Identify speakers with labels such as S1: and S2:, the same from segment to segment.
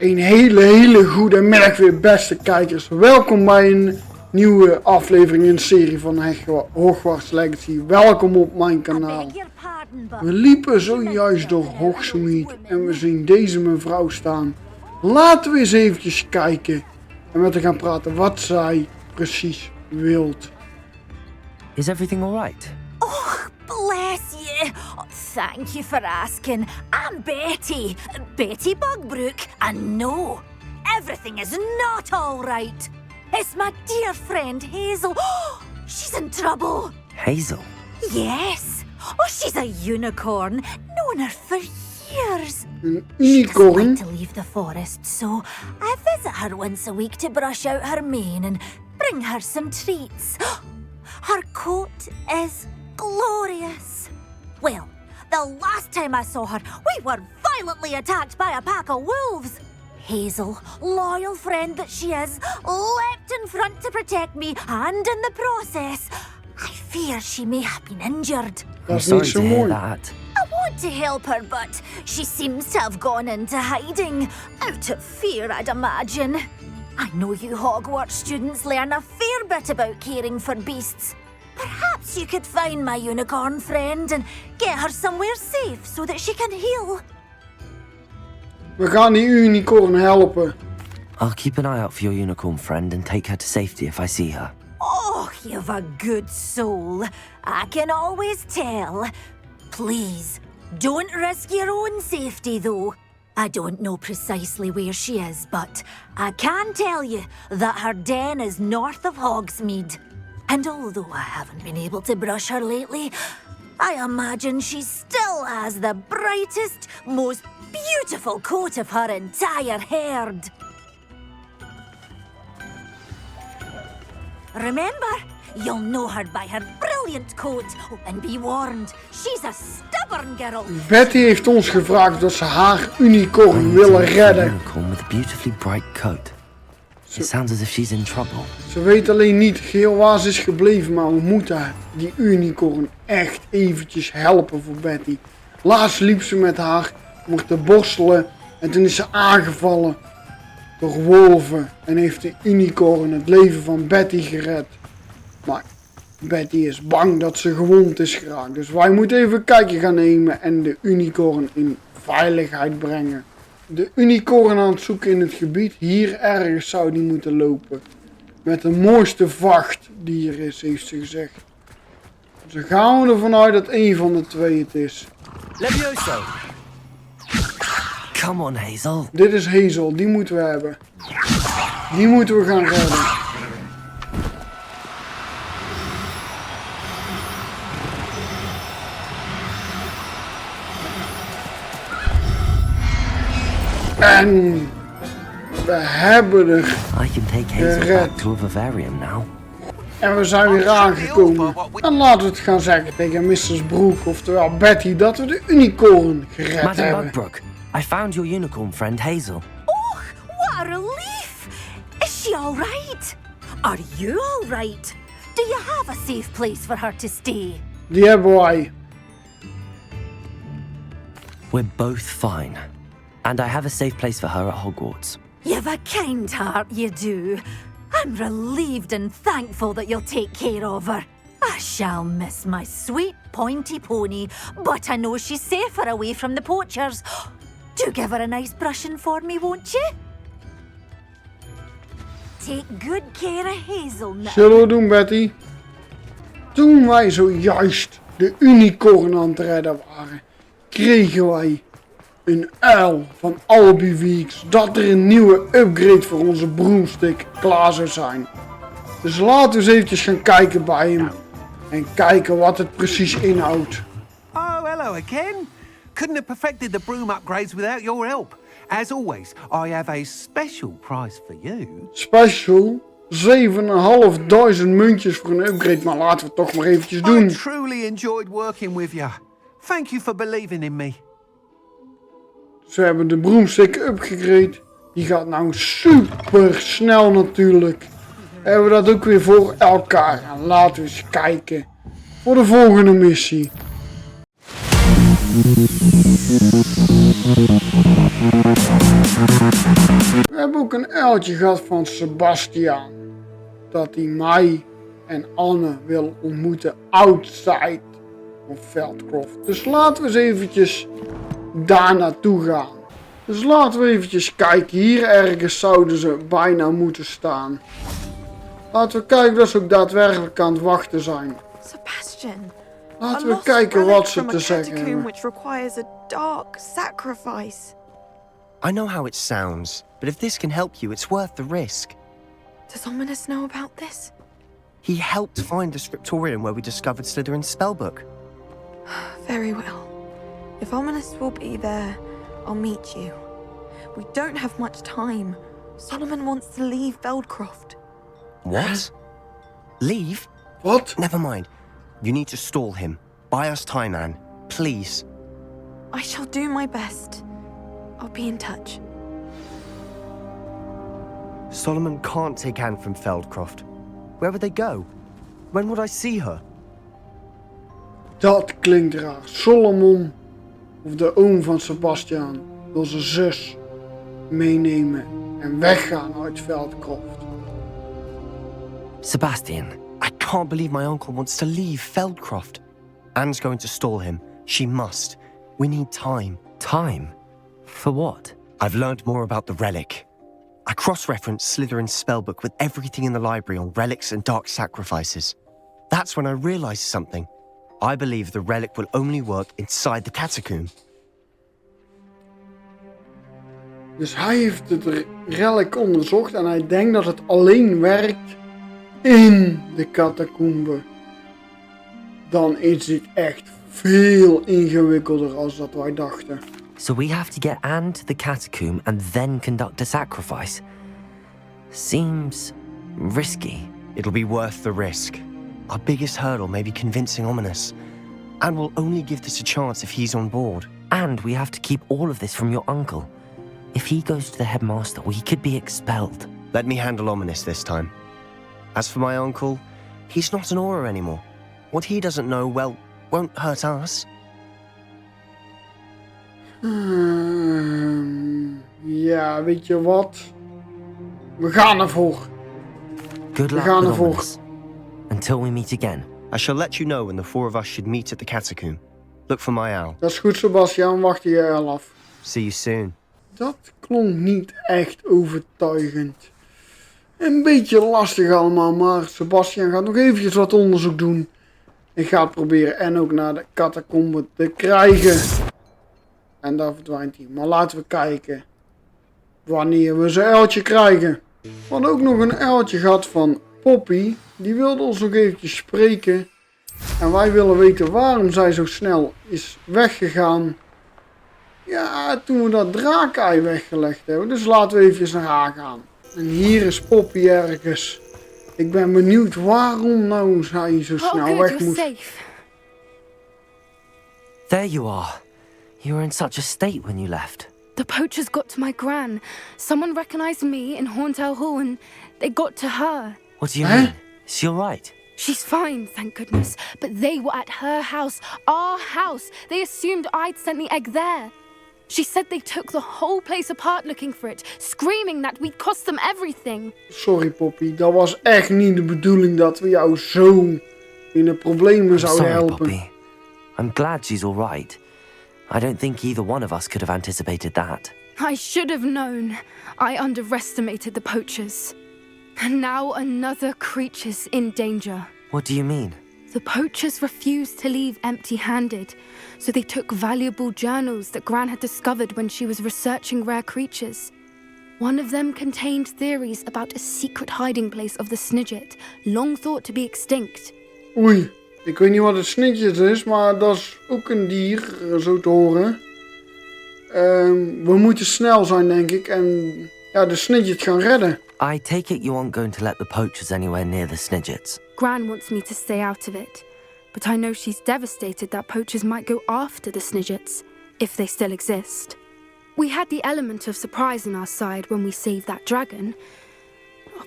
S1: Een hele goede middag weer, beste kijkers. Welkom bij een nieuwe aflevering in de serie van Hogwarts Legacy. Welkom op mijn kanaal. We liepen zojuist door Hogsmeade en we zien deze mevrouw staan. Laten we eens eventjes kijken en met haar gaan praten wat zij precies wilt.
S2: Is everything alright?
S3: Oh, bless you. Thank you for asking. I'm Betty. Betty Bugbrook. And no, everything is not alright. It's my dear friend Hazel. Oh, she's in trouble.
S2: Hazel?
S3: Yes. Oh, she's a unicorn. Known her for years.
S1: Een
S3: She doesn't
S1: unicorn?
S3: like to leave the forest, so I visit her once a week to brush out her mane and bring her some treats. Her coat is glorious. Well, the last time I saw her, we were violently attacked by a pack of wolves. Hazel, loyal friend that she is, leapt in front to protect me, and in the process, I fear she may have been injured.
S2: I'm
S1: Dat is
S2: sorry
S1: niet
S2: to
S1: zo
S2: hear
S1: mooi.
S2: that.
S3: I want to help her, but she seems to have gone into hiding. Out of fear, I'd imagine. I know you Hogwarts students learn a fair bit about caring for beasts. Perhaps you could find my unicorn friend and get her somewhere safe so that she can heal.
S1: We gaan die unicorn helpen.
S2: I'll keep an eye out for your unicorn friend and take her to safety if I see her.
S3: Oh, you've a good soul. I can always tell. Please, don't risk your own safety, though. I don't know precisely where she is, but I can tell you that her den is north of Hogsmeade. And although I haven't been able to brush her lately, I imagine she still has the brightest, most beautiful coat of her entire herd. Remember, you'll know her by her brilliant coat. Oh, and be warned, she's a stubborn girl.
S1: Betty heeft ons gevraagd dat ze haar unicorn
S2: I need to
S1: willen
S2: look for a
S1: redden.
S2: unicorn with a beautifully bright coat. It sounds as if she's in trouble.
S1: Ze weet alleen niet geheel waar ze is gebleven, maar we moeten die unicorn echt eventjes helpen voor Betty. Laatst liep ze met haar om te borstelen en toen is ze aangevallen door wolven en heeft de unicorn het leven van Betty gered. Maar Betty is bang dat ze gewond is geraakt, dus wij moeten even een kijkje gaan nemen en de unicorn in veiligheid brengen. De unicorn aan het zoeken in het gebied, hier ergens zou die moeten lopen. Met de mooiste vacht die er is, heeft ze gezegd. Dus dan gaan we ervan uit dat een van de twee het is.
S2: Levioso! Come on, Hazel.
S1: Dit is Hazel, die moeten we hebben. Die moeten we gaan redden. En we hebben er.
S2: I can take Hazel
S1: Gered.
S2: back to a vivarium now.
S1: En we zijn weer aangekomen. En laten we het gaan zeggen tegen Mrs. Brooke, oftewel Betty, dat we de unicorn gered
S2: Madam
S1: hebben.
S2: Bugbrook, I found your unicorn friend Hazel.
S3: Oh, what a relief! Is she all right? Are you all right? Do you have a safe place for her to stay?
S1: Die hebben wij.
S2: We're both fine. And I have a safe place for her at Hogwarts.
S3: You've a kind heart, you do. I'm relieved and thankful that you'll take care of her. I shall miss my sweet pointy pony, but I know she's safer away from the poachers. Do give her a nice brushing for me, won't you? Take good care of Hazel now.
S1: Zullen we doen, Betty? Toen wij zojuist de unicorn aan het redden waren, kregen wij een uil van Albiweeks dat er een nieuwe upgrade voor onze broomstick klaar zou zijn. Dus laten we eens eventjes gaan kijken bij hem en kijken wat het precies inhoudt.
S4: Oh, hello again. Couldn't have perfected the broom upgrades without your help. As always, I have a special price for you.
S1: Special 7.500 muntjes voor een upgrade, maar laten we het toch maar eventjes
S4: I
S1: doen.
S4: truly enjoyed working with you. Thank you for believing in me.
S1: Ze hebben de broomstick upgegrade. Die gaat nou super snel natuurlijk. Hebben we dat ook weer voor elkaar. En laten we eens kijken voor de volgende missie. We hebben ook een uiltje gehad van Sebastian. Dat hij mij en Anne wil ontmoeten outside of Veldcroft. Dus laten we eens eventjes daar naartoe gaan. Dus laten we eventjes kijken. Hier ergens zouden ze bijna moeten staan. Laten we kijken dat ze ook daadwerkelijk aan het wachten zijn.
S5: Sebastian,
S1: Laten we kijken wat ze te zeggen hebben.
S5: which requires a dark sacrifice.
S6: I know how it sounds, but if this can help you, it's worth the risk.
S5: Does Ominous know about this?
S6: He helped find the scriptorium where we discovered Slytherin's spellbook.
S5: Very well. If Ominous will be there, I'll meet you. We don't have much time. Solomon wants to leave Veldcroft.
S6: What? Leave?
S1: Wat?
S6: Never mind. You need to stall him. Buy us time, Anne. Please.
S5: I shall do my best. I'll be in touch.
S6: Solomon can't take Anne from Feldcroft. Where would they go? When would I see her?
S1: Dat klinkt raar. Solomon, of de oom van Sebastian, wil zijn zus meenemen en weggaan uit Veldcroft.
S2: Sebastian,
S6: I can't believe my uncle wants to leave Feldcroft. Anne's going to stall him. She must. We need time.
S2: time? For what?
S6: I've learned more about the relic. I cross-referenced Slytherin's spellbook with everything in the library on relics and dark sacrifices. That's when I realized something. I believe the relic will only work inside the catacomb.
S1: Dus hij heeft het relic onderzocht en hij denkt dat het alleen werkt in de catacombe. Dan is dit echt veel ingewikkelder als dat wij dachten.
S2: So we have to get Anne to the catacomb and then conduct a sacrifice. Seems risky.
S6: It'll be worth the risk. Our biggest hurdle may be convincing Ominous. And we'll only give this a chance if he's on board.
S2: And we have to keep all of this from your uncle. If he goes to the headmaster, we could be expelled.
S6: Let me handle Ominous this time. As for my uncle, he's not an Auror anymore. What he doesn't know, well, won't hurt us.
S1: Ja, weet je wat? We gaan ervoor.
S2: Good luck
S1: gaan
S2: with
S1: ervoor.
S2: Ominous. Until we meet again.
S6: I shall let you know when the four of us should meet at the catacomb. Look for my owl.
S1: Dat is goed, Sebastian. Wacht je al af.
S6: See you soon.
S1: Dat klonk niet echt overtuigend. Een beetje lastig allemaal, maar Sebastian gaat nog eventjes wat onderzoek doen. Ik ga het proberen en ook naar de catacombe te krijgen. En daar verdwijnt hij. Maar laten we kijken wanneer we zijn uiltje krijgen. We hadden ook nog een uiltje gehad van Poppy. Die wilde ons nog eventjes spreken. En wij willen weten waarom zij zo snel is weggegaan. Ja, toen we dat draakei weggelegd hebben. Dus laten we even naar haar gaan. En hier is Poppy ergens. Ik ben benieuwd waarom nou zij zo snel weg moest.
S7: Safe.
S2: There you are. You were in such a state when you left.
S7: The poachers got to my gran. Someone recognized me in Horntail Hall and they got to her.
S2: What do you mean? Is she alright?
S7: She's fine, thank goodness. But they were at her house, our house. They assumed I'd sent the egg there. She said they took the whole place apart looking for it, screaming that we'd cost them everything.
S1: Sorry Poppy, dat was echt niet de bedoeling dat we jou zo in de problemen
S2: I'm
S1: zouden
S2: sorry,
S1: helpen.
S2: Poppy. I'm glad she's alright. I don't think either one of us could have anticipated that.
S7: I should have known. I underestimated the poachers. And now another creature's in danger.
S2: What do you mean?
S7: The poachers refused to leave empty-handed, so they took valuable journals that Gran had discovered when she was researching rare creatures. One of them contained theories about a secret hiding place of the Snidget, long thought to be extinct.
S1: Oei, ik weet niet wat het snitjes is, maar dat is ook een dier, zo te horen. We moeten snel zijn, denk ik, en ja, de snidget gaan redden.
S2: I take it you aren't going to let the poachers anywhere near the Snidgets.
S7: Gran wants me to stay out of it, but I know she's devastated that poachers might go after the Snidgets, if they still exist. We had the element of surprise on our side when we saved that dragon,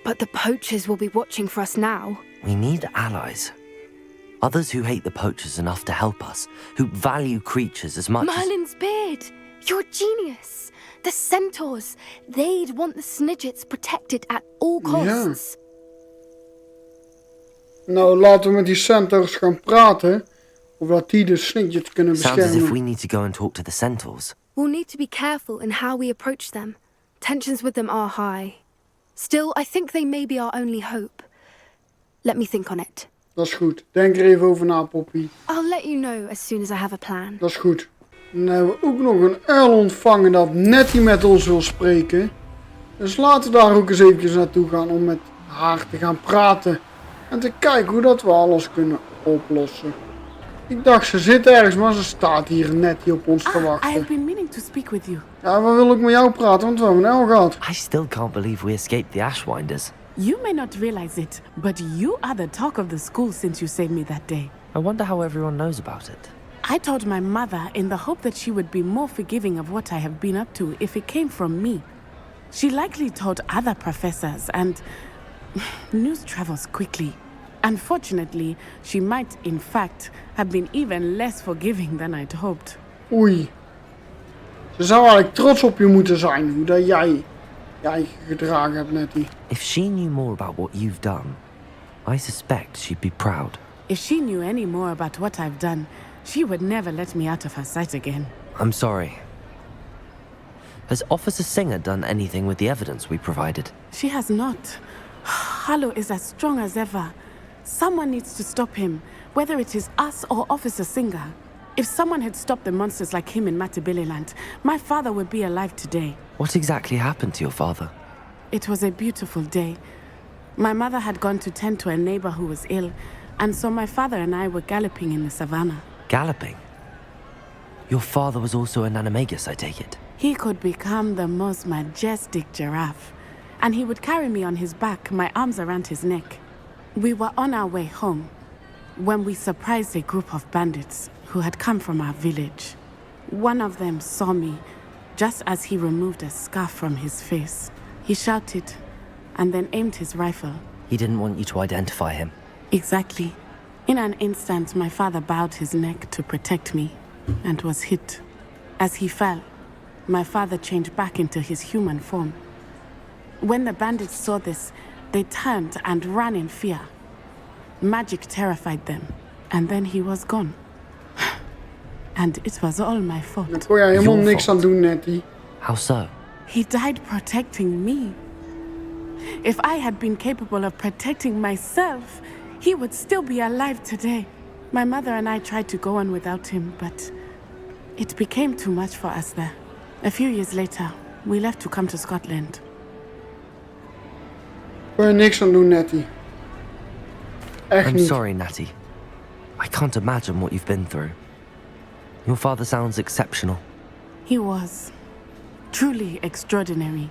S7: but the poachers will be watching for us now.
S2: We need allies. Others who hate the poachers enough to help us, who value creatures as much
S7: Merlin's beard! You're a genius. The centaurs. They'd want the Snidgets protected at all costs.
S1: Ja. Nou, laten we met die centaurs gaan praten. Of dat die de Snidgets kunnen
S2: Sounds as if we
S1: beschermen.
S2: need to go and talk to the centaurs.
S7: We'll need to be careful in how we approach them. Tensions with them are high. Still, I think they may be our only hope. Let me think on it.
S1: Dat is goed. Denk er even over na, Poppy.
S7: I'll let you know as soon as I have a plan.
S1: Dat is goed. Dan hebben we ook nog een uil ontvangen dat Nettie met ons wil spreken. Dus laten we daar ook eens eventjes naartoe gaan om met haar te gaan praten. En te kijken hoe dat we alles kunnen oplossen. Ik dacht ze zit ergens, maar ze staat hier Nettie op ons te
S8: I have
S1: wachten.
S8: been meaning to speak with you.
S1: Ja, we willen ook met jou praten, want we hebben een uil gehad.
S2: I still can't believe we escaped the Ashwinders.
S8: You may not realize it, but you are the talk of the school since you saved me that day.
S2: I wonder how everyone knows about it.
S8: I told my mother in the hope that she would be more forgiving of what I have been up to if it came from me. She likely told other professors, and news travels quickly. Unfortunately, she might, in fact, have been even less forgiving than I'd hoped.
S1: Oei. Ze zou eigenlijk trots op je moeten zijn, hoe dat jij je gedragen hebt, Nettie.
S2: If she knew more about what you've done, I suspect she'd be proud.
S8: If she knew any more about what I've done, she would never let me out of her sight again.
S2: I'm sorry. Has Officer Singer done anything with the evidence we provided?
S8: She has not. Harlow is as strong as ever. Someone needs to stop him, whether it is us or Officer Singer. If someone had stopped the monsters like him in Matabeleland, my father would be alive today.
S2: What exactly happened to your father?
S8: It was a beautiful day. My mother had gone to tend to a neighbor who was ill, and so my father and I were galloping in the savannah.
S2: Galloping? Your father was also an animagus, I take it?
S8: He could become the most majestic giraffe, and he would carry me on his back, my arms around his neck. We were on our way home when we surprised a group of bandits who had come from our village. One of them saw me just as he removed a scarf from his face. He shouted and then aimed his rifle.
S2: He didn't want you to identify him.
S8: Exactly. In an instant, my father bowed his neck to protect me and was hit. As he fell, my father changed back into his human form. When the bandits saw this, they turned and ran in fear. Magic terrified them, and then he was gone. And it was all my
S1: Daar
S8: fault.
S1: kon jij helemaal
S2: Your
S1: niks aan
S2: fault.
S1: doen, Nettie.
S2: How so?
S8: He died protecting me. If I had been capable of protecting myself, he would still be alive today. My mother and I tried to go on without him, but it became too much for us there. A few years later, we left to come to Scotland.
S1: Kon je niks aan doen, Nettie. Echt
S2: I'm
S1: niet.
S2: sorry, Natty. I can't imagine what you've been through. Your father sounds exceptional.
S8: He was truly extraordinary.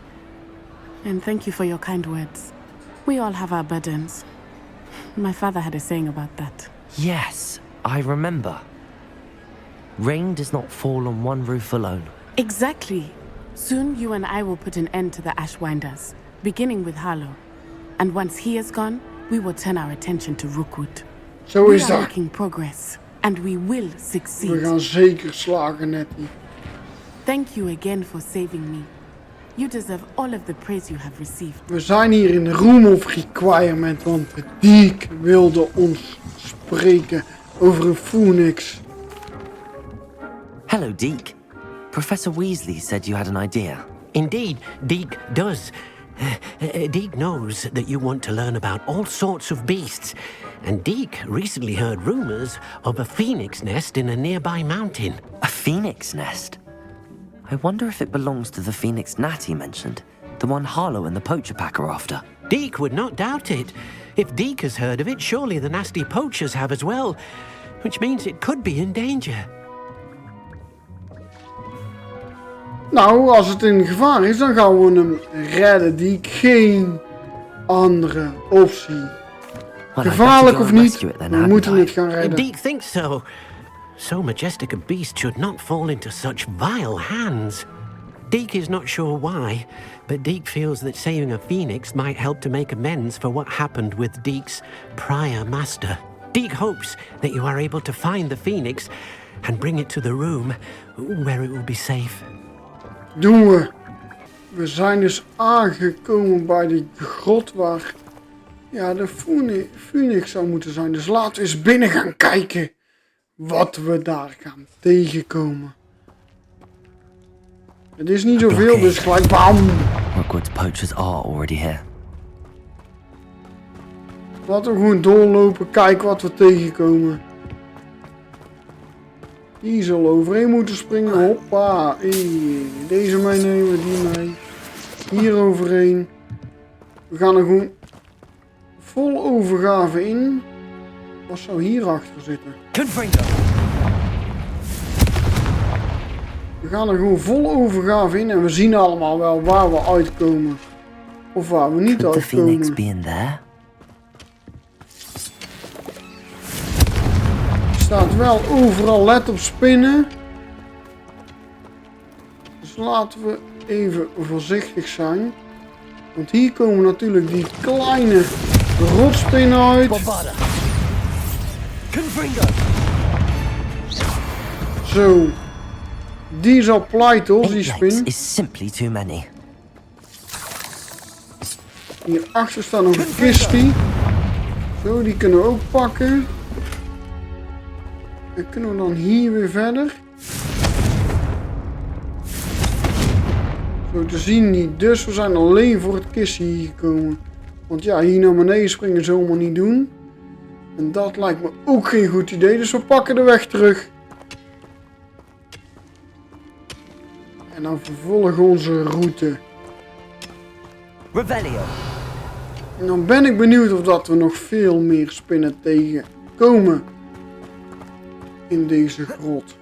S8: And thank you for your kind words. We all have our burdens. My father had a saying about that.
S2: Yes, I remember. Rain does not fall on one roof alone.
S8: Exactly. Soon you and I will put an end to the Ashwinders, beginning with Harlow. And once he is gone, we will turn our attention to Rookwood.
S1: Zo
S8: We
S1: is
S8: are
S1: dat.
S8: making progress, and we will
S1: We
S8: succeed.
S1: gaan zeker slagen, Nettie.
S8: Thank you again for saving me. You deserve all of the praise you have received.
S1: We zijn hier in de Room of Requirement, want Diek wilde ons spreken over een phoenix.
S2: Hello, Deke. Professor Weasley said you had an idea.
S9: Indeed, Deke does. Deke knows that you want to learn about all sorts of beasts, and Deke recently heard rumors of a phoenix nest in a nearby mountain.
S2: A phoenix nest? I wonder if it belongs to the phoenix Natty mentioned, the one Harlow and the poacher pack are after.
S9: Deke would not doubt it. If Deke has heard of it, surely the nasty poachers have as well, which means it could be in danger.
S1: Nou, als het in gevaar is, dan gaan we hem redden. Diek, geen andere optie.
S2: Well, I'd better
S1: Gevaarlijk
S2: go
S1: of
S2: and
S1: niet,
S2: rescue it then,
S1: we
S2: hadn't
S1: moeten
S2: I?
S1: het gaan redden.
S9: Deke thinks so. So majestic a beast should not fall into such vile hands. Deke is not sure why, but Deke feels that saving a phoenix might help to make amends for what happened with Deke's prior master. Deke hopes that you are able to find the phoenix and bring it to the room where it will be safe.
S1: Doen we. We zijn dus aangekomen bij de grot waar ja, de Phoenix zou moeten zijn. Dus laten we eens binnen gaan kijken wat we daar gaan tegenkomen. Het is niet zoveel, dus gelijk bam!
S2: Hogwarts poachers are already here.
S1: Laten we gewoon doorlopen, kijken wat we tegenkomen. Die zal overheen moeten springen, hoppa. Hey, deze meenemen, die mee. Hier overheen. We gaan er gewoon vol overgave in. Wat zou hierachter zitten? We gaan er gewoon vol overgave in en we zien allemaal wel waar we uitkomen. Of waar we niet
S2: Could the Phoenix
S1: uitkomen.
S2: be in there?
S1: Er staat wel overal let op spinnen. Dus laten we even voorzichtig zijn. Want hier komen natuurlijk die kleine rotspinnen uit. Zo. Die is al pleitos, die
S2: 8 legs
S1: spin.
S2: is simply too many.
S1: Hierachter staat nog een kistie. Zo, die kunnen we ook pakken. En kunnen we dan hier weer verder. Zo te zien niet. Dus we zijn alleen voor het kistje hier gekomen. Want ja, hier naar beneden springen ze helemaal niet doen. En dat lijkt me ook geen goed idee. Dus we pakken de weg terug. En dan vervolgen we onze route.
S2: Revelio.
S1: En dan ben ik benieuwd of dat we nog veel meer spinnen tegenkomen. In deze grot.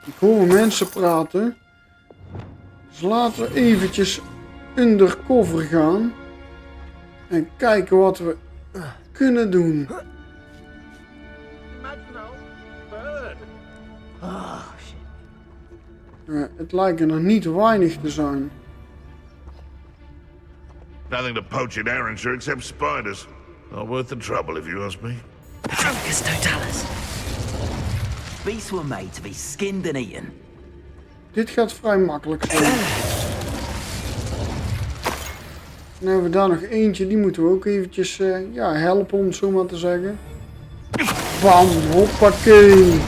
S1: Ik hoor mensen praten. Dus laten we eventjes undercover gaan. En kijken wat we kunnen doen. Het lijken er niet weinig te zijn.
S10: Nothing to poach in Arrowshire except spiders. Not worth the trouble if you ask me.
S2: Patroclus totalis.
S11: Beasts were made to be skinned and eaten.
S1: Dit gaat vrij makkelijk zijn. Dan hebben we daar nog eentje. Die moeten we ook eventjes ja, helpen, om het zo maar te zeggen. Bam, hoppakee.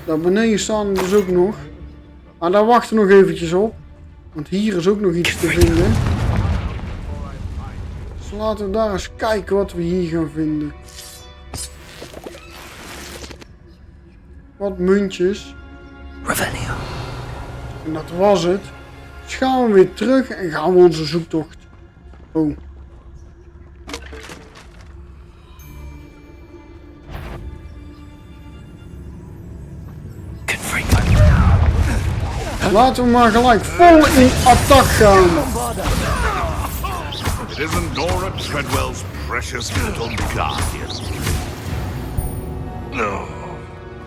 S1: Daar beneden staan er dus ook nog. Maar daar wachten we nog eventjes op. Want hier is ook nog iets te vinden. Dus laten we daar eens kijken wat we hier gaan vinden. Wat muntjes.
S2: Revelio.
S1: En dat was het. Dus gaan we weer terug en gaan we onze zoektocht. Oh. Laten we maar gelijk vol in attack gaan.
S10: It isn't Dora Treadwell's precious little guardian. No.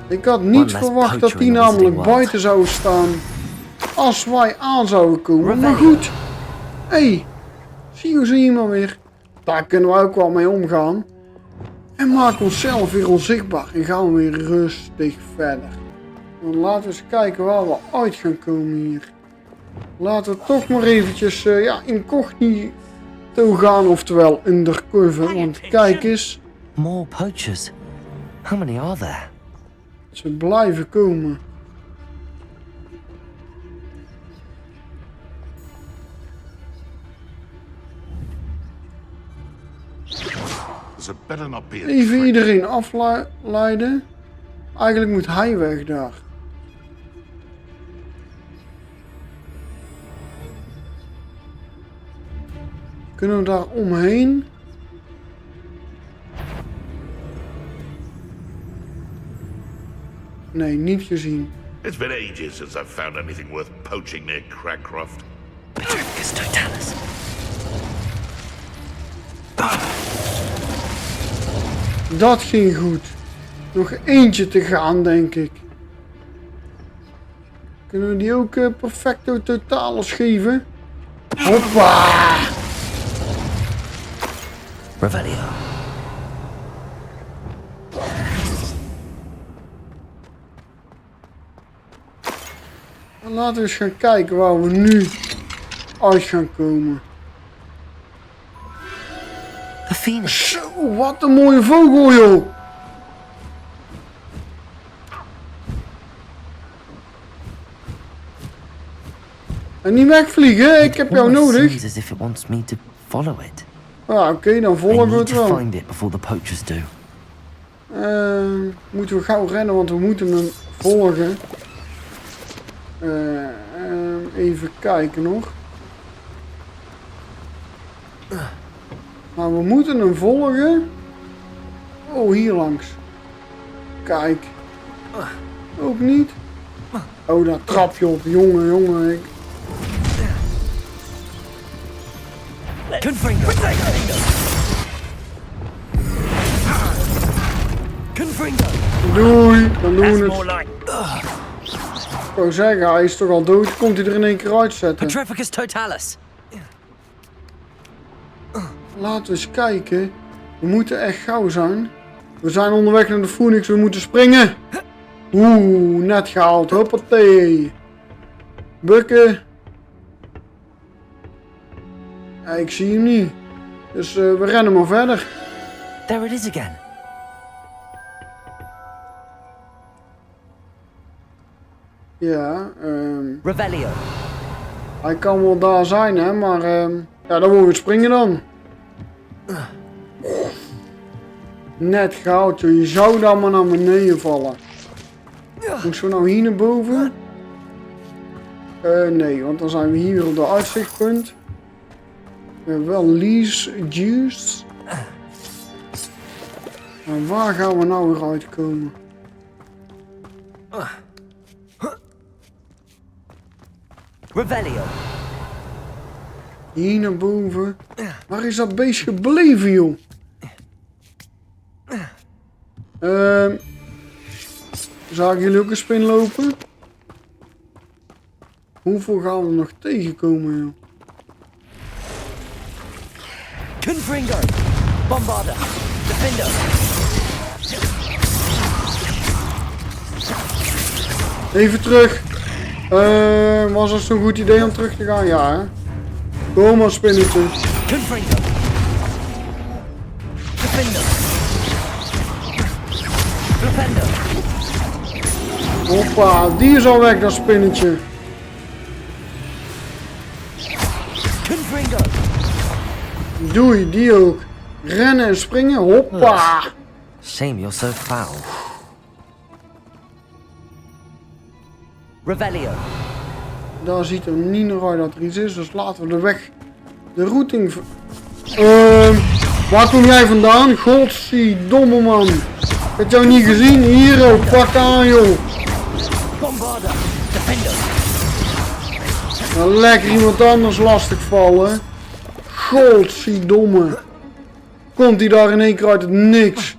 S1: Ik had niet verwacht dat die namelijk buiten zou staan als wij aan zouden komen. Maar goed. Hé, zie je hier maar weer. Daar kunnen we ook wel mee omgaan. En maken onszelf weer onzichtbaar en gaan we weer rustig verder. Dan laten we eens kijken waar we uit gaan komen hier. Laten we toch maar eventjes ja, incognito gaan, oftewel undercover. Want kijk eens.
S2: More poachers. How many are there?
S1: Ze blijven komen. Even iedereen afleiden. Eigenlijk moet hij weg daar. Kunnen we daar omheen? Nee, niet gezien.
S10: It's been ages since I've found anything worth poaching near Crackcroft.
S2: Patroclus totalis.
S1: Dat ging goed. Nog eentje te gaan, denk ik. Kunnen we die ook perfecto totalis geven? Hoppa!
S2: Revelio.
S1: Laten we eens gaan kijken waar we nu uit gaan komen.
S2: The phoenix.
S1: Zo, wat een mooie vogel, joh. En niet wegvliegen, ik heb jou
S2: Almost
S1: nodig.
S2: seems as if it wants me to follow it.
S1: Ja, oké, dan
S2: I
S1: volgen we
S2: need
S1: het
S2: to
S1: wel.
S2: find it before the poachers do.
S1: Moeten we gauw rennen, want we moeten hem volgen. Even kijken nog. Maar we moeten hem volgen. Oh, hier langs. Kijk. Ook niet. Oh, daar trap je op. Jongen.
S2: Confringo.
S1: Doei, dan doen we het. Ik wou zeggen, hij is toch al dood. Komt hij er in één keer uitzetten?
S2: Petrificus totalis.
S1: Laten we eens kijken. We moeten echt gauw zijn. We zijn onderweg naar de Phoenix. We moeten springen. Oeh, net gehaald. Hoppatee. Bukken. Ja, ik zie hem niet. Dus we rennen maar verder.
S2: There it is again.
S1: Ja,
S2: Revelio.
S1: hij kan wel daar zijn, hè, maar ja, dan moeten we springen dan. Net gehaald, joh. Je zou dan maar naar beneden vallen. Moeten we nou hier naar boven? Nee, want dan zijn we hier op de uitzichtpunt. Wel lease juice. Maar waar gaan we nou weer uitkomen?
S2: Revelio.
S1: Hier naar boven. Waar is dat beest gebleven, joh? Zagen jullie ook een spin lopen? Hoeveel gaan we nog tegenkomen, joh?
S2: Confringo. Bombarda. Defendo.
S1: Even terug. Was het zo'n goed idee om terug te gaan? Ja, hè? Kom maar, spinnetje.
S2: Confringo. Defendo. Defendo.
S1: Hoppa, die is al weg, dat spinnetje.
S2: Confringo.
S1: Doei, die ook. Rennen en springen, hoppa.
S2: Shame you're so foul. Revelio.
S1: Daar ziet er niet naar uit dat er iets is, dus laten we de weg, de routing... Waar kom jij vandaan? Godverdomme, man. Ik heb jou niet gezien. Hier ook, pak aan, joh.
S2: Bombarda. Defendo.
S1: Nou, lekker iemand anders lastigvallen. Godverdomme. Komt hij daar in één keer uit het niks.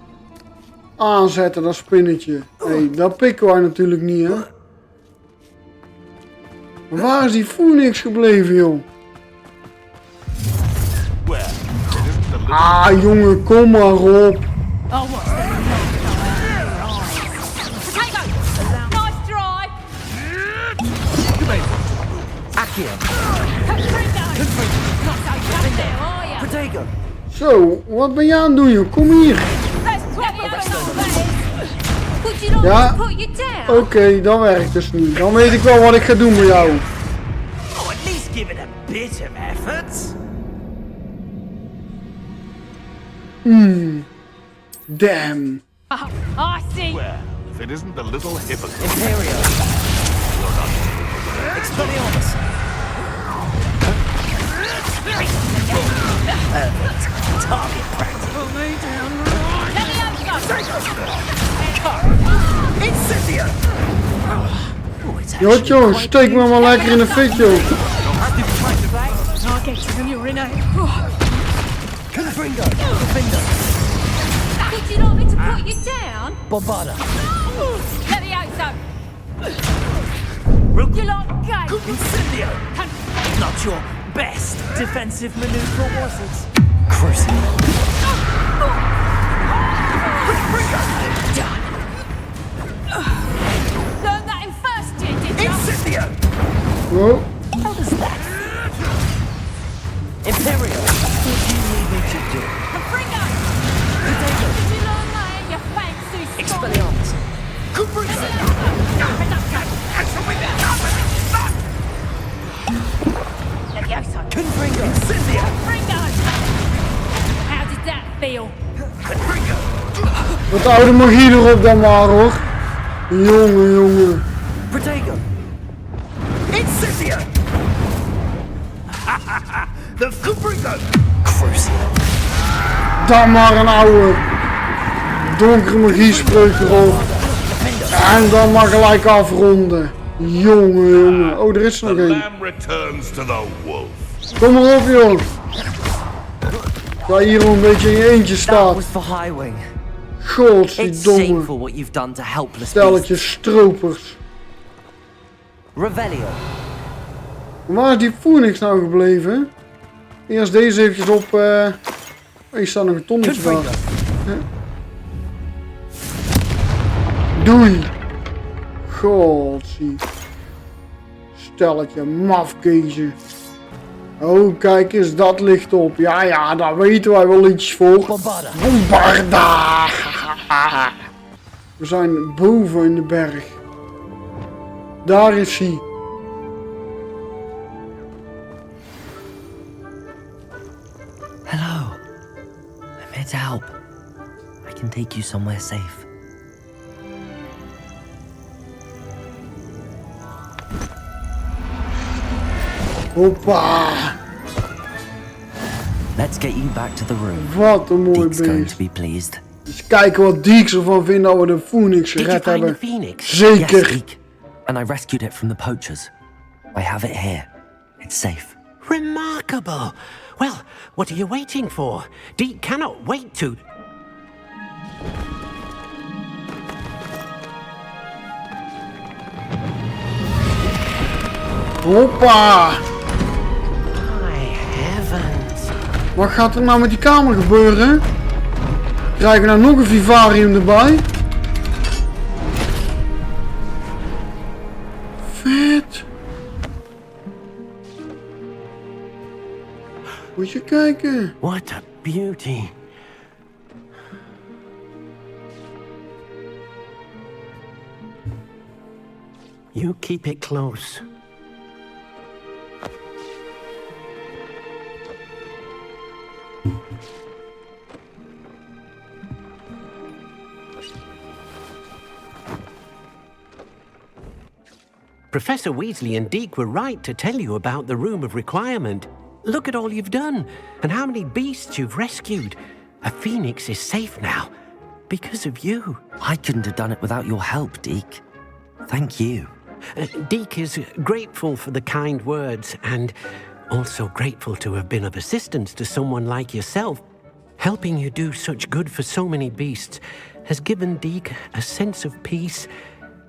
S1: Aanzetten, dat spinnetje. Hé, dat pikken wij natuurlijk niet, hè. Maar waar is die Phoenix gebleven, joh? Ah, jongen, kom maar op. Zo, wat ben je aan het doen, joh? Kom hier. Ja, oké, dat werkt dus niet. Dan weet ik wel wat ik ga doen met jou.
S11: Oh, at least give it a bit of effort.
S1: Damn.
S12: I see.
S10: Well, if it isn't the little hypocrite.
S2: Imperio. Expelliarmus. Target practice. Incendio.
S1: Jotjo, steek me maar lekker in de fik, joh.
S2: Confringo. Defendo.
S12: Would you like me to put you down?
S2: Bombarda.
S12: Let me out some. You like game?
S11: Incendio. Not your best defensive maneuver, was it?
S2: Crucible.
S1: Wat oude magie erop dan maar hoor. Jongen.
S2: Protego!
S11: Incendio! The Fubrigo!
S2: Crucial.
S1: Dan maar een oude donkere magiespreuk erop. En dan maar gelijk afronden. Jongen. Oh, er is er nog
S10: The
S1: één.
S10: lamb returns to the wolf.
S1: Kom maar op, joh. Waar hier een beetje in je eentje
S2: That
S1: staat.
S2: was for Highwing. It's
S1: Godverdomme.
S2: shameful what you've done to helpless
S1: Stelletje
S2: beasts.
S1: stropers.
S2: Revelio.
S1: Waar is die Phoenix nou gebleven? Eerst deze eventjes op... Hier staat nog een tonnetje daar. Ja. Doei. Godzie. Stelletje mafkezen. Oh, kijk eens, dat ligt op. Ja, daar weten wij wel iets voor. Bombarda. We zijn boven in de berg. Daar is hij.
S2: Hello. I'm here to help. I can take you somewhere safe.
S1: Hoppa.
S2: Let's get you back to the room.
S1: Wat een mooi
S2: Deek's going
S1: beest.
S2: to be pleased.
S1: Eens kijken wat Deeks ervan vindt dat we de Phoenix
S9: Did you
S1: gered
S9: find the
S1: hebben.
S9: phoenix?
S2: Yes,
S1: Zeker.
S2: Deek. And I rescued it from the poachers. I have it here. It's safe.
S9: Remarkable. Well, what are you waiting for? Deke cannot wait to...
S1: Hoppa.
S9: My heavens.
S1: Wat gaat er nou met die kamer gebeuren? Krijgen we nou nog een vivarium erbij? Vet. Moet je kijken.
S9: What a beauty. You keep it close. Professor Weasley and Deke were right to tell you about the Room of Requirement. Look at all you've done, and how many beasts you've rescued. A phoenix is safe now, because of you.
S2: I couldn't have done it without your help, Deke. Thank you.
S9: Deke is grateful for the kind words, and also grateful to have been of assistance to someone like yourself. Helping you do such good for so many beasts has given Deke a sense of peace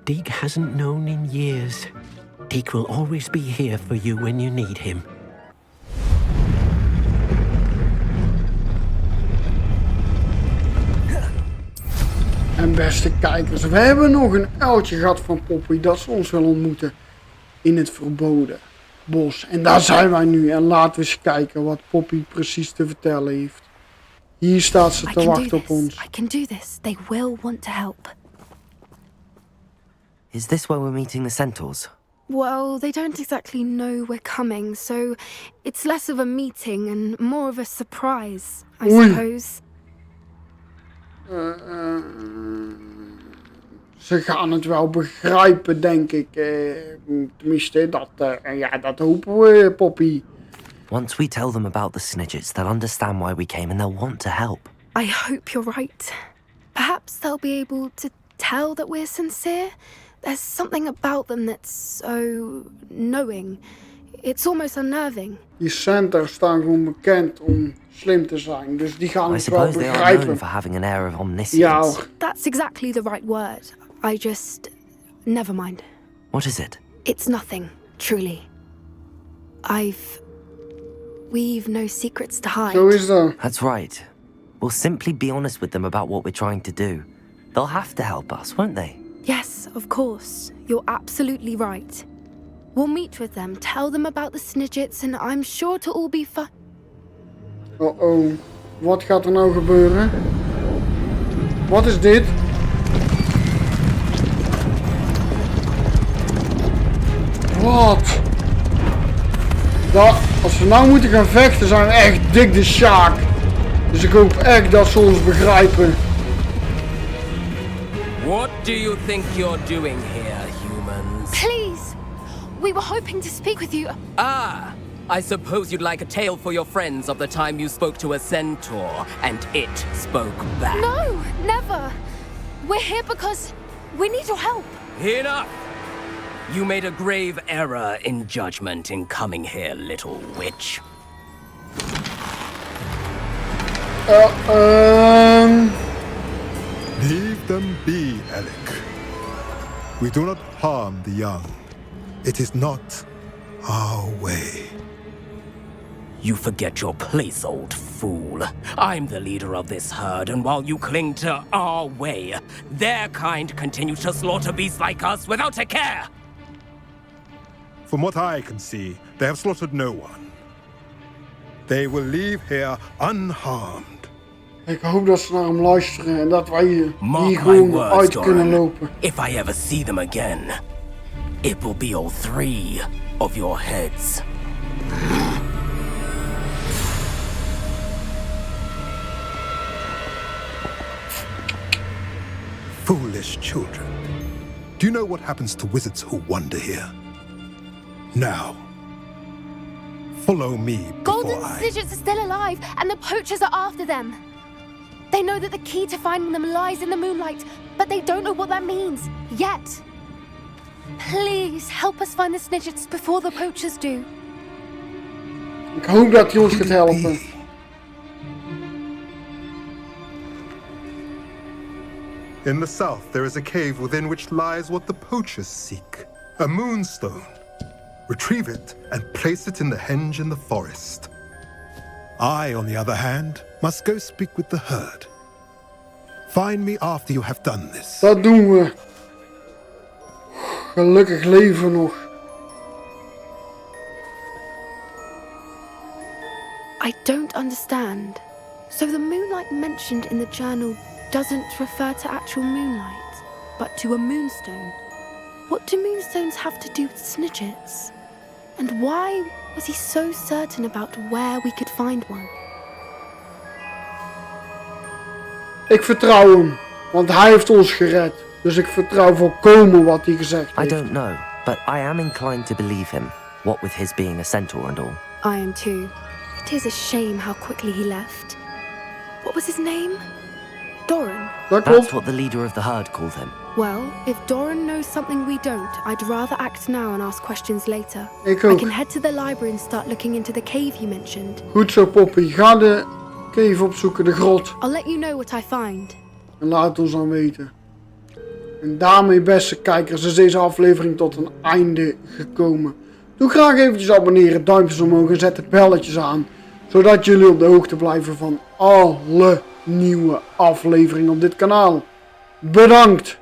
S9: Deke hasn't known in years. Deke will always be here for you when you need him.
S1: En beste kijkers, we hebben nog een uiltje gehad van Poppy dat ze ons wil ontmoeten in het verboden bos. En daar zijn wij nu en laten we eens kijken wat Poppy precies te vertellen heeft. Hier staat ze te wachten op ons.
S7: I can do this. They will want to help.
S2: Is this where we're meeting the centaurs?
S7: Well, they don't exactly know we're coming, so it's less of a meeting and more of a surprise, I suppose.
S1: Ze gaan het wel begrijpen, denk ik. Tenminste, dat hopen we, Poppy.
S2: Once we tell them about the Snidgets, they'll understand why we came and they'll want to help.
S7: I hope you're right. Perhaps they'll be able to tell that we're sincere. There's something about them that's so knowing. It's almost unnerving.
S1: Die centaurs staan gewoon bekend om slim te zijn, dus die gaan
S2: I
S1: het wel
S2: suppose they are known
S1: begrijpen.
S2: for having an air of
S1: Ja
S2: omniscience.
S1: hoor.
S7: That's exactly the right word. I just... Never mind.
S2: What is it?
S7: It's nothing, truly. We've no secrets to hide.
S1: Zo is dat.
S2: That's right. We'll simply be honest with them about what we're trying to do. They'll have to help us, won't they?
S7: Yes, of course. You're absolutely right. We'll meet with them, tell them about the Snidgets, and I'm sure to all be fine.
S1: Oh. Wat gaat er nou gebeuren? Wat is dit? Wat? Als we nou moeten gaan vechten, zijn we echt dik de Sjaak. Dus ik hoop echt dat ze ons begrijpen.
S13: What do you think you're doing here, humans?
S7: Please! We were hoping to speak with you.
S13: Ah! I suppose you'd like a tale for your friends of the time you spoke to a centaur, and it spoke back.
S7: No, never! We're here because we need your help.
S13: Enough! You made a grave error in judgment in coming here, little witch.
S14: Leave them be, Alec. We do not harm the young. It is not our way.
S13: You forget your place, old fool. I'm the leader of this herd, and while you cling to our way, their kind continue to slaughter beasts like us without a care!
S14: From what I can see, they have slaughtered no one. They will leave here unharmed.
S1: Ik hoop dat ze naar hem luisteren en dat wij hier
S13: Mark
S1: gewoon
S13: my words,
S1: uit kunnen
S13: Doran.
S1: lopen.
S13: If I ever see them again, it will be all 3 of your heads.
S14: Foolish children. Do you know what happens to wizards who wander here? Now, follow me before
S7: Golden Snidgets are still alive, and the poachers are after them. They know that the key to finding them lies in the moonlight, but they don't know what that means, yet. Please, help us find the Snidgets before the poachers do.
S1: Ik hoop dat hij ons gaat helpen.
S14: In the south, there is a cave within which lies what the poachers seek. A moonstone. Retrieve it and place it in the henge in the forest. I, on the other hand, must go speak with the herd. Find me after you have done this.
S1: Dat doen we. Gelukkig leven we nog.
S7: I don't understand. So the moonlight mentioned in the journal doesn't refer to actual moonlight, but to a moonstone. What do moonstones have to do with Snidgets? And why was he so certain about where we could find one?
S1: Ik vertrouw hem, want hij heeft ons gered. Dus ik vertrouw volkomen wat hij gezegd heeft.
S2: I don't know, but I am inclined to believe him, what with his being a centaur and all.
S7: I am too. It is a shame how quickly he left. What was his name? Doran?
S2: That's what the leader of the herd called him.
S7: Well, if Doran knows something we don't, I'd rather act now and ask questions later.
S1: Ik
S7: I
S1: ook.
S7: can head to the library and start looking into the cave you mentioned.
S1: Goed zo, Poppy. Ga de cave opzoeken, de grot.
S7: I'll let you know what I find.
S1: En laat ons dan weten. En daarmee, beste kijkers, is deze aflevering tot een einde gekomen. Doe graag eventjes abonneren, duimpjes omhoog en zet de belletjes aan. Zodat jullie op de hoogte blijven van alle nieuwe afleveringen op dit kanaal. Bedankt!